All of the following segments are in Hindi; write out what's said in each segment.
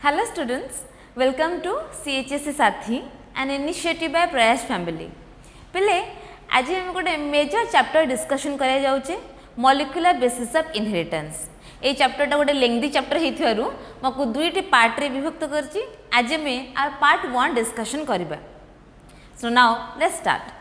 Hello students, welcome to CHSC Sathi, an initiative by Prayas family. पहले आज हम गोटे मेजर चैप्टर डिस्कशन करा जाउचे मॉलिक्यूलर बेसिस ऑफ इनहेरिटेंस। ए चैप्टरटा गोटे लेंथी चैप्टर हेथिवारु मको दुईटी पार्ट रे विभक्त करछि। आज हम आर पार्ट 1 डिस्कशन करबा। सो नाउ लेट्स स्टार्ट।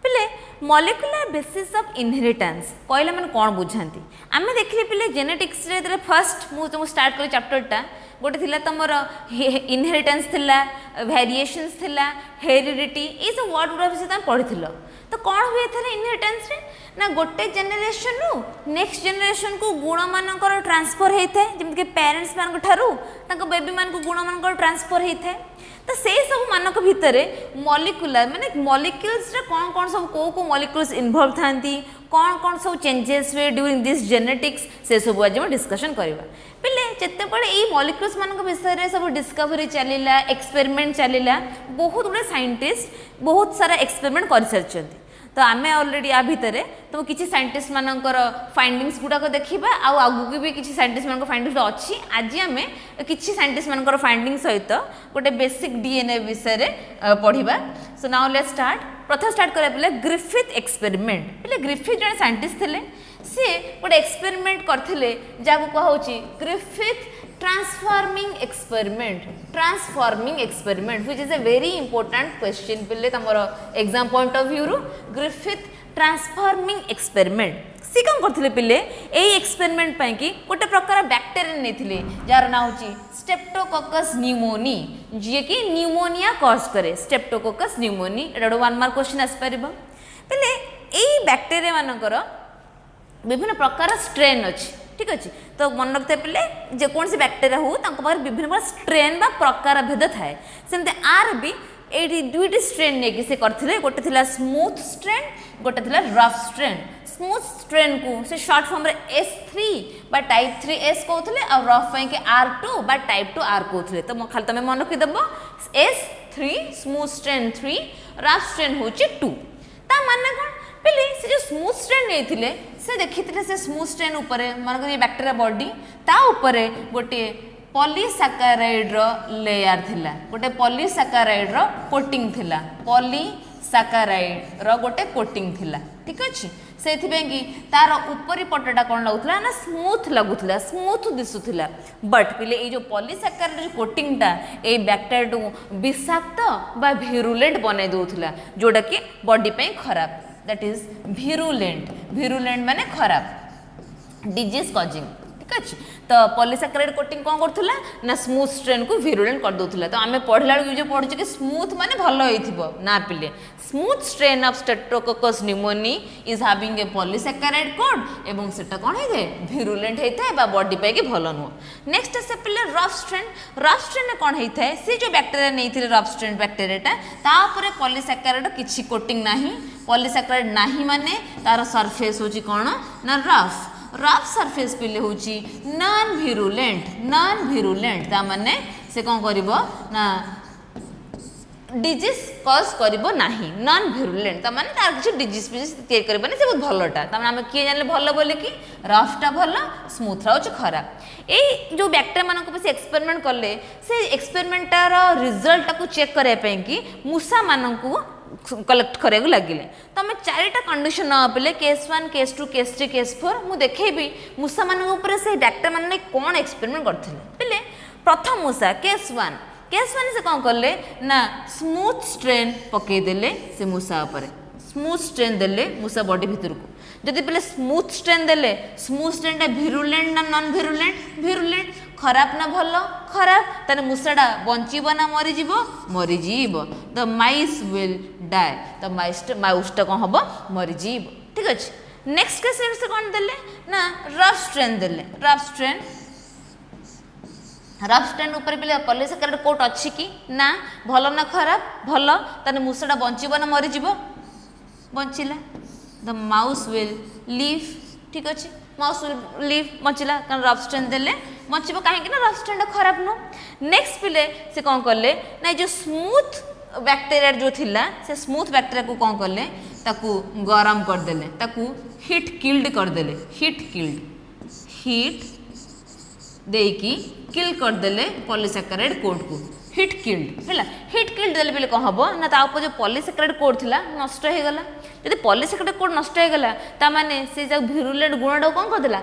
पहले मॉलिक्यूलर बेसिस ऑफ इनहेरिटेंस कहले माने कोन बुझांती आमे देखिले पहले जेनेटिक्स रे फर्स्ट मु स्टार्ट कर चैप्टरटा गोटे थिला तमर इनहेरिटेंस थिला वेरिएशंस थिला हेरिडिटी ए सब वर्ड गुडा से तुम पढ़िथिलो। तो कौन हुए थे इनहेरिटेंस रे ना गोटे जेनेरेशन रु नेक्स्ट जेनेरेशन को गुण मानकर ट्रांसफर होता है जमी पेरेंट्स मान ठारू बेबी मान को गुण मानकर ट्रांसफर होता है। तो से सब मानक भितर मॉलिक्यूलर माने मॉलिक्यूल्स रे कौन कौन सब को मॉलिक्यूल्स इन्वॉल्व थांती कौन कौन सब चेंजेस हुए ड्यूरिंग दिस जेनेटिक्स से सब आज हम डिस्कशन करवा। पहले जिते बड़े ये मॉलिक्यूल्स मान विषय सब डिस्कवरी चलला एक्सपेरिमेंट चलला बहुत गुड़े साइंटिस्ट बहुत सारा एक्सपेरिमेंट कर सारी। तो आमे ऑलरेडी आ भितर तो किसी साइंटिस्ट मानकर फाइंडिंग्स गुड़ाक देखा आगू भी किसी साइंटिस्ट मान फाइंडिंग्स अच्छी। आज आम किसी साइंटिस्ट मानकर फाइंडिंग सहित गोटे बेसिक डीएनए विषय पढ़ा। So now let's start. प्रथम स्टार्ट करा पहले ग्रिफिथ एक्सपेरिमेंट। पहले ग्रिफिथ जड़े साइंटिस्ट थे सी गोटे एक्सपेरिमेंट करथिले जाको कहाउची Griffith transforming experiment which is a very important question पहले तमरो एग्जाम पॉइंट ऑफ व्यू रु ग्रिफिथ ट्रांसफॉर्मिंग एक्सपेरिमेंट सी कम करथिले पहले एई एक्सपेरिमेंट पई कि गोटे प्रकार बैक्टीरिया नेथिले जार ना होची स्ट्रेप्टोकोकस न्यूमोनी जे कि न्यूमोनिया कॉज करे स्ट्रेप्टोकोकस न्यूमोनी एटा 1 मार्क क्वेश्चन आस परबो। पहले एई बैक्टीरिया मानकर विभिन्न प्रकार स्ट्रेन अच्छी ठीक अच्छे। तो मन रखते पे जेकोसी बैक्टीरिया हो विभिन्न प्रकार स्ट्रेन बा प्रकार भेद थाए सेमते आर भी ये दुईटी स्ट्रेन नहीं से करथिले गोटे थिला स्मूथ स्ट्रेन गोटे थिला रफ स्ट्रेन। स्मूथ स्ट्रेन को से शॉर्ट फॉर्म रे S3 बा टाइप 3S कहउथले आ रफ पई के R2 बा टाइप 2R कहउथले। तो खाली तमे मन रखि दबो S3 smooth strain 3 rough strain होची 2। ता माने कोन पहले से जो स्मूथ स्ट्रेन नहीं से देखी से स्मूथ स्ट्रेन ऊपर मन कर बैक्टीरिया बॉडी ता ऊपर गोटे पॉलीसैकेराइड रो लेयर थिला गोटे पॉलीसैकेराइड रो कोटिंग थिला पॉलीसैकेराइड रो गोटे कोटिंग थिला ठीक अछि। सेथिबे कि तार ऊपरी पटटा कोन लागुथला ना स्मूथ लागुथला स्मूथ दिसुथला बट पहले ये जो पॉलीसैकेराइड कोटिंगटा ए बैक्टीरिया टू विषाक्त बा भिरुलेंट बनै दोथला जोडा कि बॉडी पे खराब दैट इज भिरुलेंट माने खराब डिजीज कॉजिंग ठीक अच्छे। तो पॉलीसैकेराइड कोटिंग कौन करथुला ना स्मूथ स्ट्रेन को भिरुलेंट कर दोथुला। तो आमे पढ़ला जो पढ़ु कि स्मूथ माने भलो होइथिबो ना पिले smooth strain of Streptococcus pneumoniae is having a polysaccharide code एवं सेटा कोन हे भिरुलेंट हेता बा बॉडी पे के भलो नो। नेक्स्ट से पिले रफ स्ट्रेन कोन हेता से जो बैक्टीरिया नैथिले रफ स्ट्रेन बैक्टीरियाटा ता ऊपर पॉलीसैकेराइड किछि कोटिंग नाही पॉलीसैकेराइड नाही माने तार सरफेस होची कोन ना रफ सरफेस पिले होची नॉन भिरुलेंट ता माने से कोन करिवो ना डिजीज कॉज करिवो नाही नॉन भिरुलेंट ता माने तार किछि डिजीज क्रिएट करिवो नै से बहुत भलोटा ता माने हम के जानले भलो बोले कि रफटा भलो स्मूथ होची खराब। ए जो बैक्टीरिया मानको पे एक्सपेरिमेंट करले से एक्सपेरिमेंटर रिजल्ट को चेक करे पे कि मूसा मानको कलेक्ट करा लगे। तो आम चारिटा कंडीशन ना पे केस 1 केस 2 केस 3 केस 4 मुझे देखेबी मूसा मान से डाक्टर मैंने कौन एक्सपेरिमेंट करते पहले प्रथम मूसा केस 1 से कौन कले ना स्मूथ स्ट्रेन पकईदे से मूसा उपर स्मूथ स्ट्रेन देले मूसा बॉडी भितर को जदि पहले स्मूथ स्ट्रेन देले स्मूथ स्ट्रेन भिरुलेंट ना नॉन भिरुलेंट खराब ना भलो खराब ताने मूसाटा बंचीबो ना मरीजीबो the mice will die the माउसटा कौन हम मरीजीबो ठीक अच्छे। नेक्स्ट केस से कौन देले ना रफ स्ट्रेन देले रफ स्ट्रेन ऊपर पे पॉलीसैकेराइड कोट अच्छी कि ना भलो ना खराब भलो ताने मूसाटा बंचीबो ना मरीजीबो बंचिला द माउस विल लीव ठीक अच्छे माउस विल लीव बंचिला कारण रफ स्ट्रेन देले बचब कहीं रफ स्ट्रेन खराब नु। नेक्स्ट पिले से कौन कले ना जो स्मूथ बैक्टीरिया जो थिला से स्मूथ बैक्टीरिया को कौन कले ताकू गरम करदेले ताकू हिट किल्ड करदेले हिट देकी किल करदेले पॉलीसैकेराइड कोड को हिट किल्ड है हिट किल्ड देले पहले कौन हम ना ता जो पॉलीसैकेराइड कोड थिला नष्ट हो गला जब पॉलीसैकेराइड कोड नष्ट हो गला ता माने से जो भिरुलेंट गुणटा कौन करदेला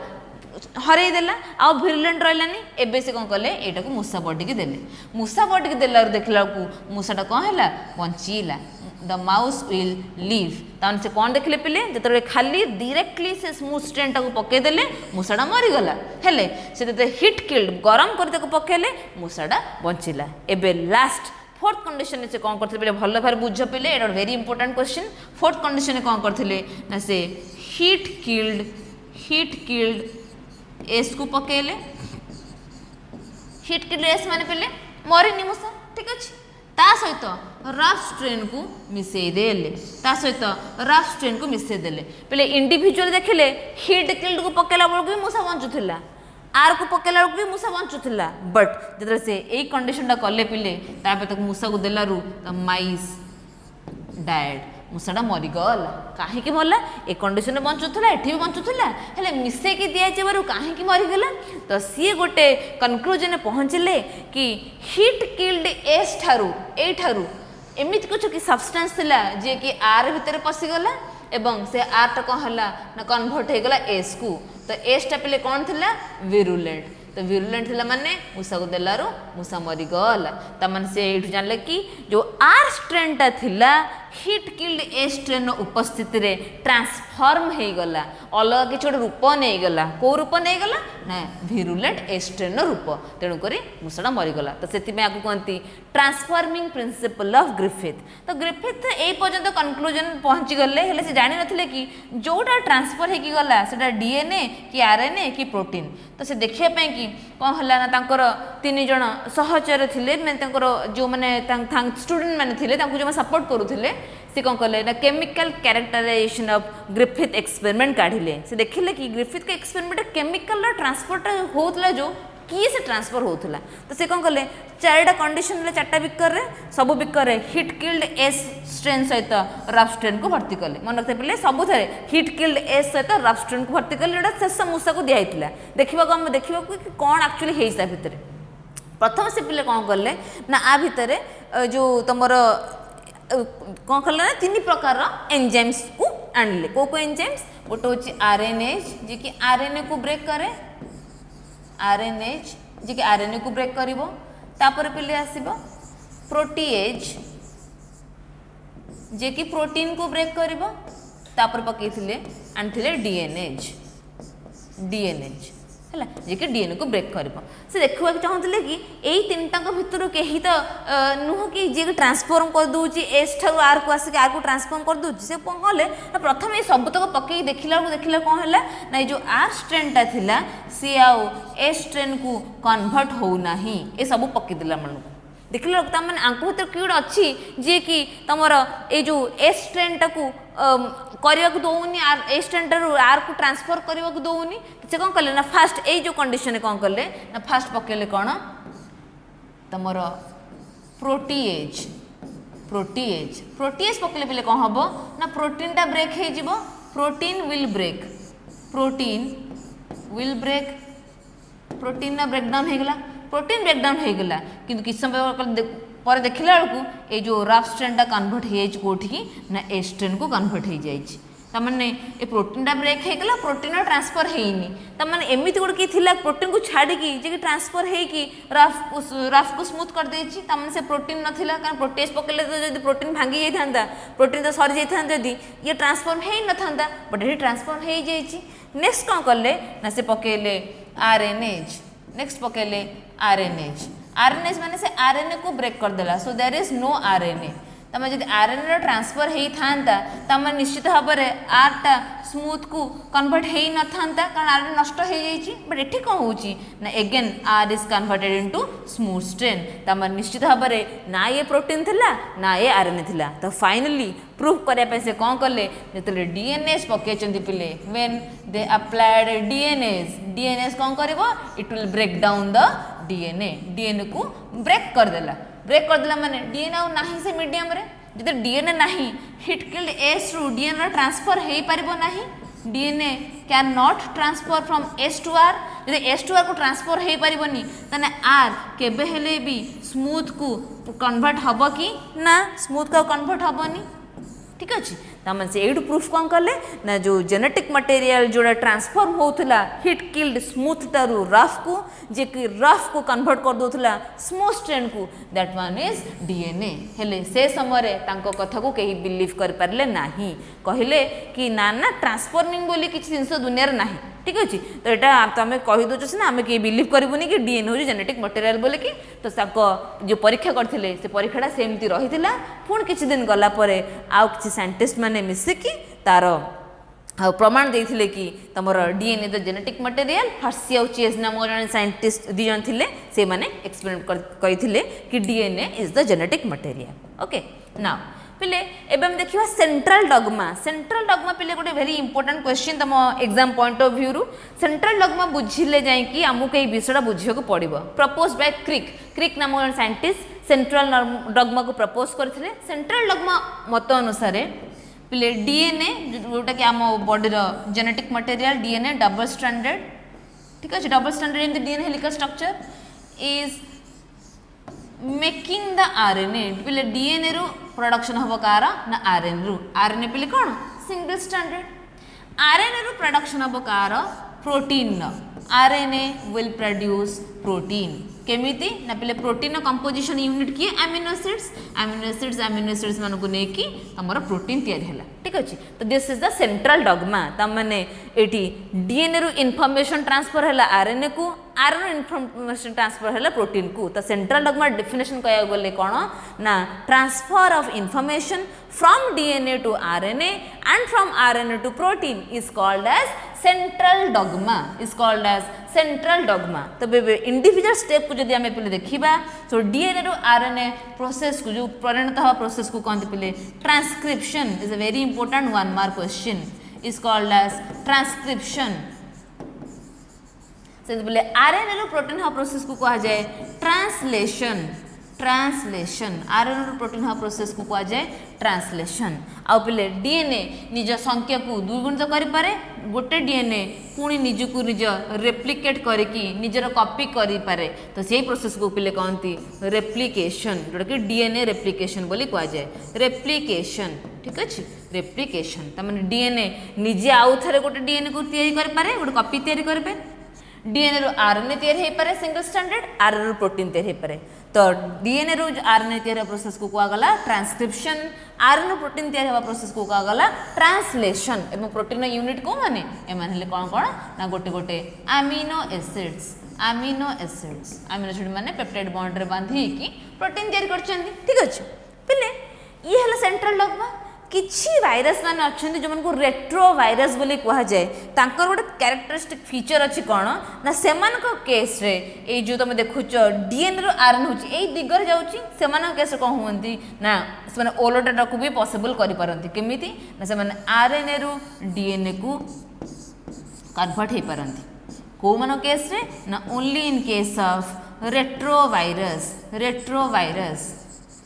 हरई देला आ भिरुलेंट रहिलानी एबे से कौन कले एटा को मूसा बॉडी के देले मूसा बॉडी के देला देखला को मूसाटा कौन हैला बंचीला द माउस विल लिव तान से कौन देखले पिले जतरे खाली डायरेक्टली से स्मूथ स्ट्रेन टाको पके देले मूसाटा मरी गला हेले से ते हिट किल्ड गरम कर ताको पकेले मूसाटा बंचिला एबे लास्ट फोर्थ कंडीशन से कौन करथिले भल भार बुझ पिले एटा very important question fourth condition कौन करथिले ना से हिट किल्ड एस को पकेले हिट किल्ड एस माने पिले मरिनी मूसा ठीक अछि ता सहित रफ स्ट्रेन को मिसई देले ता सहित रफ स्ट्रेन को मिसई देले पहले इंडिविजुअल देखिले हिट किल्ड को पकेला बेलू भी मूसा बंचुला आर को पकेला बेलू भी मूसा बंचुला बट जब से यही कंडीशन कले पिले तक मूसा को देलु माइस डायड मूसाटा मरीगला कहीं मरला ए कंडीशन बंचुला एठी भी बंचुला हेले मिसेकी दिजाबार कहीं मरीगला तो सी गोटे कनक्लूजन पहुँचले कि हिट किल्ड एस ठारू एमती कुछ कि सब्सटेंस थिला जे कि आर भितर पशिगला एवं से आर टा कौन है ना कन्वर्ट हो गला एस को तो एस टा पे कौन थिला विरुलेंट तो विरुलेंट थिला माने मूसा को देलारू मूसा मरीगला तमन से ये जानले कि जो आर स्ट्रेन टा थिला हिट किल्ड ए स्ट्रेन उपस्थिति रे ट्रांसफॉर्म हो गला अलग किसी गोटे रूप नहीं गला को रूप नहीं गला ना विरुलेंट ए स्ट्रेन रूप तेणुक मूसाटा मरीगला तो से आपको कहती ट्रांसफॉर्मिंग प्रिंसिपल ऑफ ग्रिफिथ तो ग्रिफिथ ए पर्यंत कनक्लूजन पहुँची गले हेले से जानि नथिले कि जोटा ट्रांसफर हो गला सेटा डीएनए कि आरएनए कि प्रोटीन तो से देखिया पे कि कौन है ना तांकर 3 जण सहचर थिले माने तांकर जो माने स्टूडेंट माने थिले तांको जो सपोर्ट करूथिले से कौन कले ना chemical characterization of Griffith experiment काढ़िले से देखिले कि ग्रिफिथ के एक्सपेरिमेंट केमिकल ट्रांसपोर्ट होतला जो किए से ट्रांसफर होतला तो से कौन कले 4टा कंडीशन ले 4टा बिकर रे सब बिकर रे हिट किल्ड एस स्ट्रेन सहित रफ स्ट्रेन को भर्ती कले मन रखते पले सब थे हिट किल्ड एस सहित रफ स्ट्रेन को भर्ती कले एटा शेष मूसा को दिया हितला देखिबा को हम देखिबा कि कोन एक्चुअली हेइसा भितरे प्रथम से पिले कौन कले ना आ भितरे जो तमरो कौन कले ना 3 प्रकार एंजाइम्स को आनले को एंजाइम्स गोटे होची आरएनएज जे कि आरएनए को ब्रेक करे आरएनएज जे कि आरएनए को ब्रेक करिवो तापर पिले आसीबो प्रोटीएज जे कि प्रोटीन को ब्रेक करिवो तापर पकेइथिले आनथिले डीएनएज है जे कि डीएनए को ब्रेक कर से देखा चाहते कि यही 3टा भितर कहीं तो नुह कि जी ट्रांसफॉर्म कर दूची एस ठार आर को आसिक आर को ट्रांसफॉर्म कर दूची से कौन कले प्रथम ये सबतक पकई देखला कौन है ना जो आर स्ट्रेनटा थिला सी आउ एस स्ट्रेन को कन्वर्ट होना ये सब पकईदेला मन देखल मैंने आंक भर किए गोटे अच्छी जी कि तुम ये जो एस स्ट्रेनटा को करने को दौनी आर ए स्ट्रेनटार आर को ट्रांसफर करने को दौनी से कौन कले ना फास्ट ये जो कंडीशन कौन कले ना फास्ट पकेले कौन तुम प्रोटीएज पकेले पहले कौन हम ना प्रोटीनटा ब्रेक हो प्रोटीन विल ब्रेक प्रोटीन ना ब्रेकडाउन हो गला प्रोटीन ब्रेकडाउन हो गला किंतु किछ समय पर देखला बेलू ये जो रफ स्ट्रेनटा कन्वर्ट हो कौटी ना ए स्ट्रेन को कन्वर्ट हो जाइए तमाने ये प्रोटीनटा ब्रेक हो गला प्रोटीन ट्रांसफर होनी तमाने एमती गोटे किए थिला प्रोटीन को छाड़ी जे ट्रांसफर होगी रफ को स्मूथ कर देछि तमाने से प्रोटीन नथिला कारण प्रोटीज पकेले तो जब प्रोटीन भांगी जाता प्रोटीन तो सरी जाता जदि ये ट्रांसफर हो न था बट ये ट्रांसफर हो जाइए नेक्स्ट कौन कले ना से पकेले आरएनएज नेक्स्ट पकेले आरएनएज माने से आरएनए को ब्रेक कर देला so there is no RNA तमे जदि आरएनए ट्रांसफर हेई थांता तमे निश्चित भाव में आरटा स्मूथ को कन्वर्ट हेई न थांता कारण आर नष्ट हो जाइछि बट एठी कोन होउछि ना again R is converted into smooth strain तमे निश्चित भाव में ना ये प्रोटीन थिला ना ये आरएनए थिला तो फाइनली प्रूफ करया पे से कोन करले जतले डीएनएस पकेचंदी पिले व्हेन दे अप्लाइड डीएनएस कोन करबो it will break down the DNA को ब्रेक कर देला माने डीएनए आ नाही से मीडियम रे जदि डीएनए नाही हिट किल्ड एस रु डीएनए ट्रांसफर हेई परिबो नाही DNA can not transfer from S to R जब एस टू आर को ट्रांसफर हो पारिबनी तने आर केबे हेले भी स्मूथ को कन्वर्ट हबो कि ना स्मूथ का कन्वर्ट हबनी ठीक अच्छे तमें से यू प्रूफ कौन कले ना जो जेनेटिक मटेरियल जोड़ा ट्रांसफॉर्म होता हिट किल्ड स्मूथ टारू रफ को जे कि रफ को कन्वर्ट कर दोला स्मूथ स्ट्रेन को दैट वन इज डीएनए हेले से समय तांको कथा को कहीं बिलीव कर पारले नाही कहले कि ना ना ट्रांसफॉर्मिंग बोली किसी जिनस दुनिया नहीं ठीक अच्छे तो यहाँ तो आम कहीदे सीना आम कहीं बिलीव करूनी कि डीएनए हूँ जेनेटिक मटेरियल बोले कि तो जो परीक्षा करते से परीक्षाटा सेमती रही पुणी किसी दिन गलापर आउ कि साइंटिस्ट मैंने मिसिकी तार प्रमाण देते कि तुम DNA the genetic material Hershey आउ चेज नामक जन साइंटिस्ट दी जन थे से मैंने एक्सपेरिमेंट करते कि DNA is the genetic material okay ना पिले एवं देखिए सेंट्रल डगमा पिले गोटे वेरी इंपोर्टेंट क्वेश्चन तुम एग्जाम पॉइंट ऑफ व्यू रु सेंट्रल डगमा बुझिले जाइए आमको ये विषयटा बुझा पड़ो प्रपोज बाय क्रिक नामक जन साइंटिस्ट सेंट्रल डगमा को प्रपोज करते सेंट्रल डगमा मत अनुसार पिले डीएनए जोटा कि आम बॉडीर genetic material DNA double stranded ठीक अच्छे double stranded in the DNA helical structure is making the RNA पिले डीएनए रु प्रोडक्शन हम कार ना आरएनए पिले कौन सिंगल स्ट्रैंडेड आरएनए रु प्रोडक्शन हम कार protein RNA will produce protein केमिति ना पिले प्रोटीन कंपोजिशन यूनिट किए अमीनो एसिड्स मान को लेकिन तुम प्रोटीन तैयारी ठीक अच्छे तो this is the central dogma तमें ये डीएनए रु इनफॉरमेशन ट्रांसफर है आरएनए को आरएनए इनफॉरमेशन ट्रांसफर है प्रोटीन को तो सेंट्रल डगमा डेफिनेशन कह गले कौन ना transfer of information from DNA to RNA and from RNA to protein is called as central dogma तो इंडिविजुअल स्टेप को जब आम पे देखा तो डीएनए रु आरएनए प्रोसेस को जो परिणत हवा प्रोसेस को कहते पे transcription is a very important 1 mark question is called as transcription से आरएनए रु प्रोटीन हवा प्रोसेस को कहा जाए ट्रांसलेशन आरएनए रु प्रोटीन हवा प्रोसेस को कहा जाए ट्रांसलेशन आउ पिले डीएनए निज संख्या को द्विगुणित करि पारे गोटे डीएनए पुणी निजको निज रेप्लिकेट करके निजर कॉपी करि पारे तो से प्रोसेस को पिले कहती रेप्लिकेशन जोटा कि डीएनए रेप्लिकेशन बोली कहा जाए रेप्लिकेशन ठीक अच्छे रेप्लिकेशन तमाने डीएनए निजे आउ थे गोटे डीएनए को तैयारी करि पारे गोटे कॉपी तैयारी करें डीएनए रु आरएनए तैयारी हो पारे सिंगल स्टैंडर्ड आरएनए रु प्रोटीन तैयारी हो पारे तो डीएनए रु आरएनए तैयारी प्रोसेस को कहगला ट्रांसक्रिप्शन आरएनए प्रोटीन तैयारी हवा प्रोसेस को कहगला ट्रांसलेशन एवं प्रोटीन यूनिट को माने एमाने कौन कौन ना गोटे गोटे अमीनो एसिड्स माने पेप्टाइड बॉन्ड रे बांधी कि प्रोटीन तैयारी करछन ठीक अछि पिले ये हला सेंट्रल डगमा किछि वायरस माने अच्छे जो को रेट्रो वायरस बोली कह जाए तांकर गोटे कैरेक्टरिस्टिक फीचर अच्छी कौन ना सेमान केस रे ये जो तुम देखुच डीएनए रु आरएनए होची ए दिगरे जाउची सेमान केस कौन हुंती ना से ओलोटाटा को भी पॉसिबल करि पारंती केमिति ना से आरएनए रु डीएनए को कन्वर्ट हो पारंती को मान केस रे ना only in case of retrovirus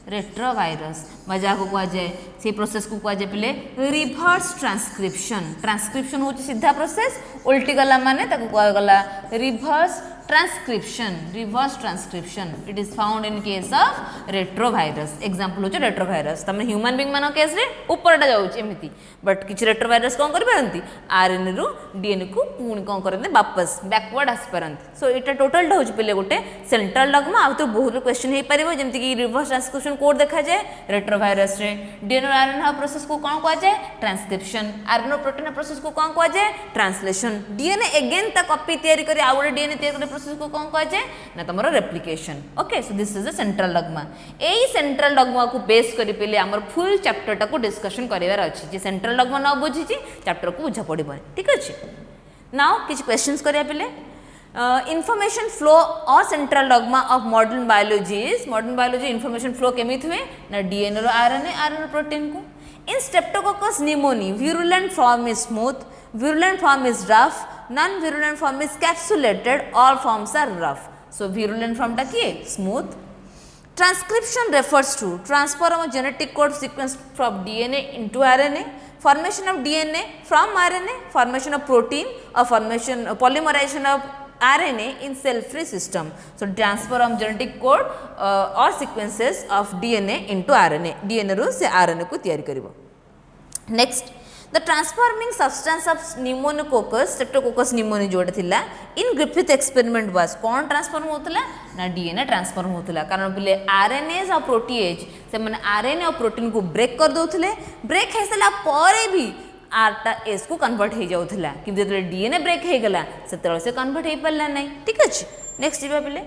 जहाँ को कह जाए से प्रोसेस को कह जाए पे रिवर्स ट्रांसक्रिप्शन हूँ सीधा प्रोसेस उल्टी गला माने ताको कह गला reverse transcription it is found in case of retrovirus example हो रेट्रोवायरस तमें ह्यूमन बीइंग मान केस रे ऊपरटा जाउची एमिति बट किछि रेट्रोवायरस कौन करि पारंती आरएनए रु डीएनए को पुणी कौन करते वापस बैकवर्ड आसी पारंती सो इटा टोटलटा होची पे गोटे सेंट्रल डगमा आ तो बहुत क्वेश्चन हो पारिबो जेमति कि रिवर्स ट्रांसक्रिप्शन कोड देखा जाए रेट्रोवायरस रे डीएनए आरएनए प्रोसेस को कौन कह जाए ट्रांसक्रिप्शन आरएनए प्रोटीन प्रोसेस को कौन कह जाए ट्रांसलेशन डीएनए अगेन ता कॉपी तैयारी करी आ गोटे डीएनए तैयारी प्रोसेस को कौन कह जाए ना तुम replication okay so this is a central dogma यही सेंट्रल डगमा को बेस करी पेले हमर फुल चैप्टरटा को डिस्कशन करिवार अछि जे सेंट्रल डगमा न बुझी चैप्टर को बुझा पड़िबो ठीक अछि नाउ किछ क्वेश्चंस करिया पेले information flow or central dogma of modern biology information flow केमित हुए ना डीएनए और आरएनए प्रोटीन को in streptococcus pneumoniae virulent form is smooth virulent form is rough non virulent form is capsulated all forms are rough so virulent form टा किए smooth transcription refers to transfer of genetic code sequence from DNA into RNA formation of DNA from RNA, formation of protein or formation polymerization of RNA in cell-free system. So transfer of genetic code or sequences of DNA into RNA. DNA ru se RNA को तैयारी करिवो. Next, the transforming substance of pneumococcus, streptococcus pneumoniae जोड़ा थिला in Griffith experiment was कौन transform होतला ना DNA transform होतला कारण पिले RNAs और protease से माने RNA और protein को break कर दोथले break हैसला परे भी आरटा एस को कन्वर्ट हो जाउथला कि जब डीएनए ब्रेक हो गला सेतल से कन्वर्ट हो पल्ला नहीं. ठीक अछि. नेक्स्ट जीवा पिले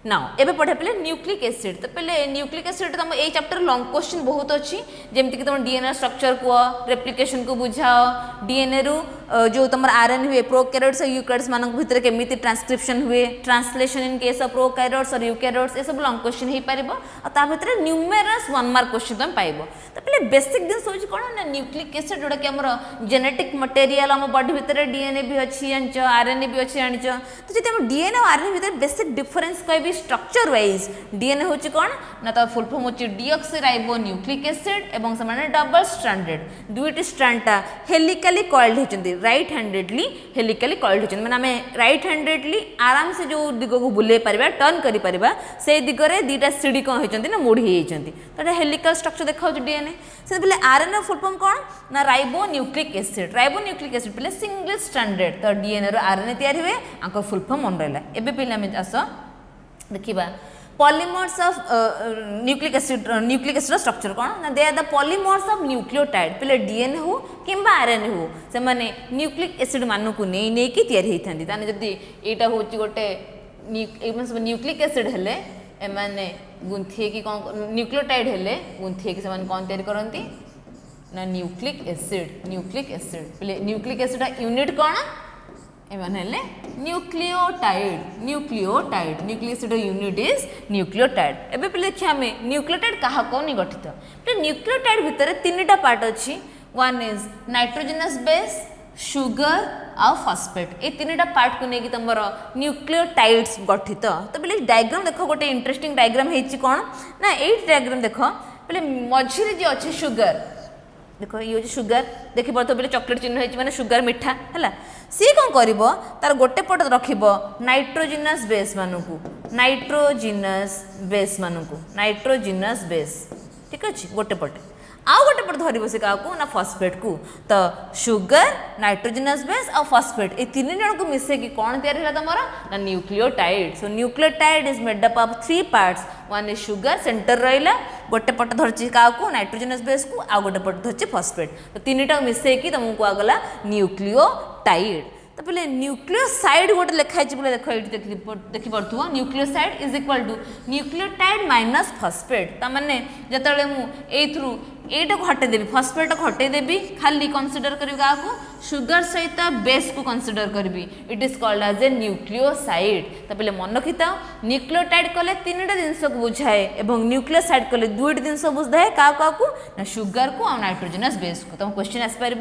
नाउ एबे पढ़े पहले न्यूक्लिक एसिड. तो पहले न्यूक्लिक एसिड तुम ए चैप्टर लॉन्ग क्वेश्चन बहुत अच्छी जेमती कि तुम डीएनए स्ट्रक्चर को रेप्लिकेशन को बुझाओ डीएनए रु जो तुम आरएनए हुए प्रोकैरियोट्स और यूकैरियोट्स मान भितर केमिति ट्रांसक्रिप्शन हुए translation in case of prokaryotes और यूकैरियोट्स ए सब लॉन्ग क्वेश्चन हे पारिबो और ता भितर न्यूमेरस 1 मार्क क्वेश्चन तुम पाइबो. तो पहले बेसिक दिन सोच कोन ना न्यूक्लिक एसिड जोडा कि हमर जेनेटिक मटेरियल हम बॉडी भितर डीएनए भी अछि जानचो आरएनए भी अछि जानचो. तो जति हम डीएनए और आरएनए भितर बेसिक डिफरेंस कहबी स्ट्रक्चर वाइज डीएनए होची कोन ना तो फुल फॉर्म होची डीऑक्सीराइबो न्यूक्लिक एसिड एवं समान डबल स्ट्रैंडेड दुईटी स्ट्रैंडटा हेलिकली कॉइल्ड होचंदी राइट हैंडेडली हेलिकली कॉइल्ड होचंदी माने हमें राइट हैंडेडली आराम से जो दिगो को बुले परिबा टर्न करि परिबा से दिगरे दीटा सीडी कोन होचंदी ना मोड़ी हेचंदी. तो एटा हेलिकल स्ट्रक्चर देखाउ डीएनए से पहले आरएनए फुल फॉर्म कोन ना राइबो न्यूक्लिक एसिड पहले सिंगल स्ट्रैंडेड. तो डीएनए रो आरएनए तयार हुए आको फुल फॉर्म मन रहला. एबे पहले हम आसो देखिबा polymers of nucleic acid structure कौन ना they are the polymers of nucleotide पहले डीएनए हो किंबा आरएनए हो से माने न्यूक्लिक एसिड मानु को नै कि तयार हेई थांदी ताने जदी एटा होची गोटे न्यूक्लिक एसिड हेले ए माने गुंथि कि कोन न्यूक्लियोटाइड हेले गुंथि कि से माने कोन तयार करंती ना न्यूक्लिक एसिड पहले न्यूक्लिक एसिड यूनिट कोन एमन हेले nucleotide nucleic acid unit is nucleotide. एबे पहले देखिए हमें न्यूक्लियोटाइड कहा कोनी गठित तो न्यूक्लियोटाइड भितर तीनटा पार्ट अछि. One is nitrogenous base sugar आ फॉस्फेट ए तीनटा पार्ट को नेकी तमर न्यूक्लियोटाइड्स गठित. तो पहले डायग्राम देखो गोटे इंटरेस्टिंग डायग्राम हेछि कोन ना ए डायग्राम देखो पहले मझिरे जे अछि सुगर देखो ये जो सुगर देखि परतो पहले चॉकलेट चिन्ह हेछि माने सुगर मिठा हैला सी कौन करिवो तार गोटे पट रखिबो नाइट्रोजनस बेस ठीक अछि गोटे पट आउ गोटे पट धरिबो से काको ना फॉस्फेट को. तो सुगर नाइट्रोजनस बेस और फॉस्फेट ए तीन जन को मिसे कि कोन तयार हैला तमरा ना nucleotide. So nucleotide is made up of 3 parts. One is sugar centre रहिला गोटे पट धरछि काको नाइट्रोजनस बेस को आ गोटे पट धरछि फॉस्फेट. तो तीनटा मिसे कि तुमको आगला न्यूक्लियोटाइड. तो पहले न्यूक्लियोसाइड गोटे लिखाई बोले देख ये देखी पड़ो nucleoside is equal to nucleotide minus phosphate. ताने जो मुझे एटा को हटे देवी फॉस्फेट को हटे देवी खाली कंसीडर करी क्या सुगर सहित बेस को कंसीडर करी it is called as a nucleoside. तो पहले मन रखिता न्यूक्लियोटाइड कले तीनटा जिनस को बुझाए एवं न्यूक्लियोसाइड कले दुईट जिनस बुझाए क्या ना सुगर को और नाइट्रोजनस बेस को. तुम क्वेश्चन आसपार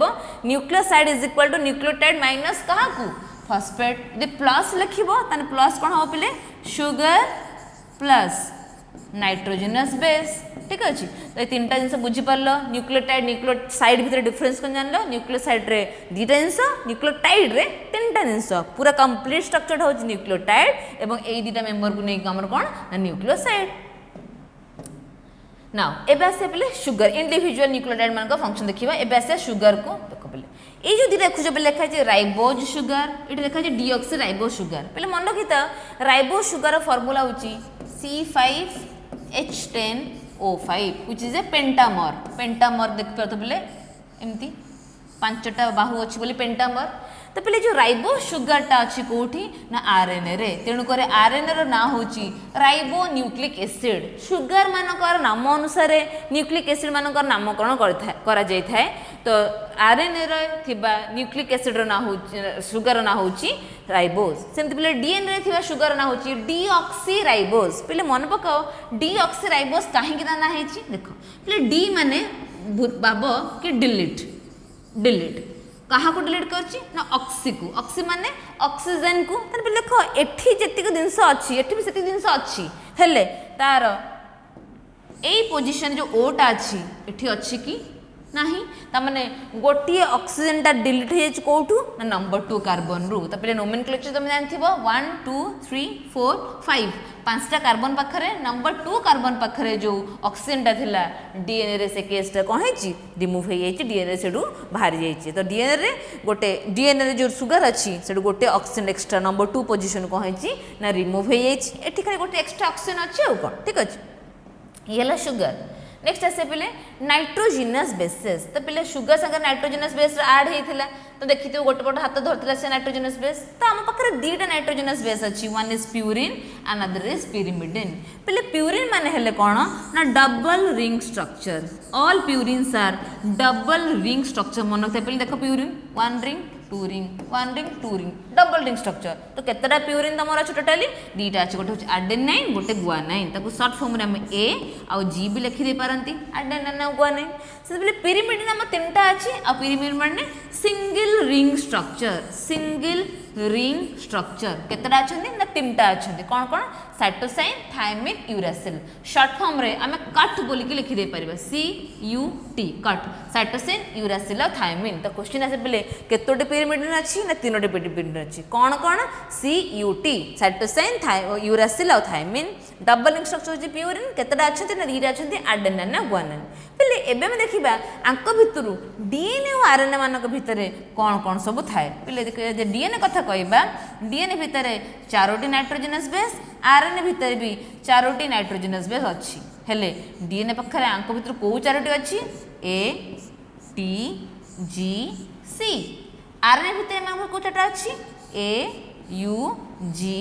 nucleoside is equal to nucleotide minus क्या फॉस्फेट यदि प्लस लिखिबो ताने प्लस कोन हो पले सुगर प्लस नाइट्रोजनस बेस. ठीक अच्छे. तो ये तीन जिन बुझी पार न्यूक्लियोटाइड न्यूक्लियोसाइड भितर डिफरेंस कौन जान न्यूक्लियोसाइड रे दीटा जिनस न्यूक्लियोटाइड रे तीनटा जिनस पूरा कंप्लीट स्ट्रक्चर हो न्यूक्लियोटाइड एवं ए दीटा मेंबर को नहीं आमर कौन ना न्यूक्लियोसाइड. नाउ एबे आसे पहले सुगर इंडिविजुअल न्यूक्लियोटाइड मान का फंक्शन देखिबा. एबे आसे सुगर को देखो पहले ये जो दीटा देखुछ पहले लिखा है राइबोज सुगर ये लिखा है डीऑक्सीराइबो सुगर. पहले मन रखिता राइबो सुगर फॉर्मूला होची C5H10O5 which is a pentamer देख पार तो पहले एमती 5टा बाहु अच्छी बोली पेंटामर. तो पहले जो राइबो सुगरटा अच्छी कोठी ना आरएनए रे तेणुक आरएनए रो ना होची राइबो न्यूक्लिक एसिड. सुगर मानकर नाम अनुसार न्यूक्लिक एसिड मानकर नामकरण करा जाय थाए. तो आरएनए रे थिबा न्यूक्लिक एसिड रो ना होची सुगर ना होची राइबोज. सेमति पहले डीएनए रे थिबा सुगर ना होची डीऑक्सीराइबोज. पहले मन पकाओ डीऑक्सीराइबोज काहे कि ना हेची देखो पहले डी माने बाबो कि डिलीट कहा को डिलीट करछि ना ऑक्सी को. ऑक्सी माने ऑक्सीजन को. तने देखो एठी जेतिक जिंस अछि एठी भी सेति जिंस अछि हेले तार ए पोजीशन जो ओटा अछि एठी अछि कि नहीं ताने गोटे ऑक्सीजन डिलीट हो जाए कौटू ना नंबर 2 कार्बन रु तो पहले नोमेनक्लेचर तुम जानथि 1 2 3 4 5 पांचटा कार्बन पाखरे नंबर 2 कार्बन पाखरे जो ऑक्सीजन थिला डीएनए रे से केसटा कौन है रिमूव हो जाए डीएनए से बाहरी जाइए तो डीएनए रे गोटे डीएनए रे जो सुगर अच्छी से गोटे ऑक्सीजन एक्स्ट्रा नंबर 2 पोजीशन कौन है ना रिमूव हो जाए एठी खाली गोटे एक्स्ट्रा ऑक्सीजन अच्छी आ कौन ठीक अच्छे ये शुगर नेक्स्ट आसे पे नाइट्रोजिनस बेसेस तो पे शुगर संगे नाइट्रोजिनस बेस ऐड होता तो देखी थो गोटे पट हाथ धरता से नाइट्रोजिनस बेस तो आम पाखे दीटा नाइट्रोजिनस बेस अच्छी one is purine another is pyrimidine पे प्यूरिन माने हेले कौन ना double ring structure all purines are double ring structure मन रखते पे देख purine one ring two ring double ring structure तो केतटा प्यूरिन तुम अच्छे टोटाली दीटा अच्छे गोटे हूँ आडेनाइन गोटे गुआनाइन ताको सर्ट फॉर्म रे हम ए आउ जी भी लिखि दे पारंती आडेनाइन आ गुआनाइन से बेले pyrimidine हम तीनटा अच्छी आ pyrimidine माने सिंगल रिंग स्ट्रक्चर केतटा अछंती ना तीनटा अछंती कौन कौन cytosine thymine uracil short form रे आमे कट बोली के लिखि दे परिबा CUT कट साइटोसिन यूरासिल और थायमिन तो क्वेश्चन आसे बेले केतोटे pyrimidine अच्छी ना तीनोटे pyrimidine अच्छी कौन कौन CUT साइटोसाइन यूरासिल और थायमिन डबल रिंग स्ट्रक्चर होची प्यूरिन केतटा अछंती ना दीटा अछंती आडेनाइन ना गुआनाइन बेले एबे में देखिबा आंक भितरु डीएनए और आरएनए मानक भितरे कौन कौन सब थाए बेले जे डीएनए कथा कहबा डीएनए भितरे 4टी नाइट्रोजनस बेस आरएनए भितरे भी 4टी नाइट्रोजनस बेस अच्छी हेले डीएनए पखरे आंक भितर को 4टी अच्छी A T G C RNA भितर में को 4टा अच्छी A U G